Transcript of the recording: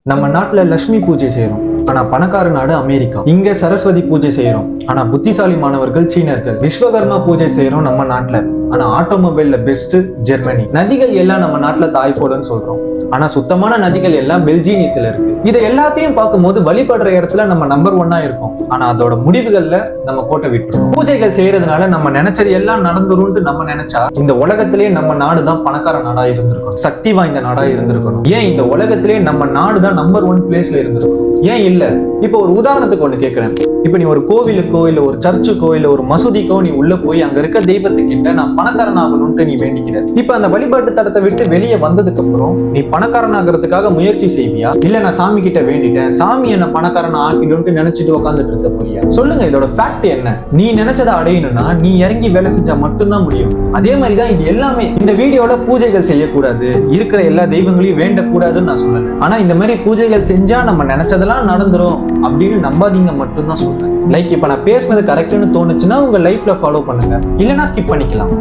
நம்ம நாட்டுல லட்சுமி பூஜை செய்யறோம், ஆனா பணக்கார நாடு அமெரிக்கா. இங்க சரஸ்வதி பூஜை செய்யறோம், ஆனா புத்திசாலி மாணவர்கள் சீனர்கள். விஸ்வகர்மா பூஜை செய்யறோம் நம்ம நாட்டுல, ஆனா ஆட்டோமொபைல்ல பெஸ்ட் ஜெர்மனி. நதிகள் எல்லாம் நம்ம நாட்டுல தாய்ப்போடுன்னு சொல்றோம், ஆனா சுத்தமான நதிகள் எல்லாம் பெல்ஜியத்துல இருக்கு. இதை எல்லாத்தையும் பார்க்கும்போது வழிபடுற இடத்துல நம்ம நம்பர் 1 இருக்கும், ஆனா அதோட முடிவுகள்ல நம்ம கோட்டை விட்டுறோம். பூஜைகள் செய்யறதுனால நம்ம நினைச்சது எல்லாம் நடந்துரும்னு நம்ம நினைச்சா இந்த உலகத்திலேயே நம்ம நாடு தான் பணக்கார நாடா இருந்திருக்கணும், சக்தி வாய்ந்த நாடா இருந்திருக்கணும். ஏன் இந்த உலகத்திலேயே நம்ம நாடு தான் நம்பர் 1 பிளேஸ்ல இருந்திருக்கணும்? ஏன் இல்ல? இப்போ ஒரு உதாரணத்துக்கு ஒண்ணு கேட்கிறேன். இப்ப நீ ஒரு கோவிலுக்கோ இல்ல ஒரு சர்ச்சுக்கோ இல்ல ஒரு மசூதிக்கோ நீ உள்ள போய் அங்க இருக்க தெய்வத்துக்கிட்ட நான் பணக்காரன் ஆகணும்னு நீ வேண்டிக்கிற. இப்ப அந்த வழிபாட்டு தரத்தை விட்டு வெளியே வந்ததுக்கு அப்புறம் நீ பணக்காரன் ஆகிறதுக்காக முயற்சி செய்வியா, இல்ல நான் சாமி கிட்ட வேண்டிட்டேன் சாமி என்ன பணக்காரன் ஆக்கிடும்னு நினைச்சிட்டு உட்காந்துட்டு இருக்க போறியா? சொல்லுங்க, இதோட ஃபேக்ட் என்ன? நீ நினைச்சதை அடையணும்னா நீ இறங்கி வேலை செஞ்சா மட்டும்தான் முடியும். அதே மாதிரிதான் இது எல்லாமே. இந்த வீடியோல பூஜைகள் செய்யக்கூடாது, இருக்கிற எல்லா தெய்வங்களையும் வேண்டக்கூடாதுன்னு நான் சொல்லல. ஆனா இந்த மாதிரி பூஜைகள் செஞ்சா நம்ம நினைச்சதெல்லாம் நடந்துரும் அப்படின்னு நம்பாதீங்க மட்டும்தான் சொல்றேன். லைக் இப்ப நான் பேசுனது கரெக்ட்னு தோணுச்சுன்னா உங்க லைஃப்ல ஃபாலோ பண்ணுங்க, இல்லைன்னா ஸ்கிப் பண்ணிக்கலாம்.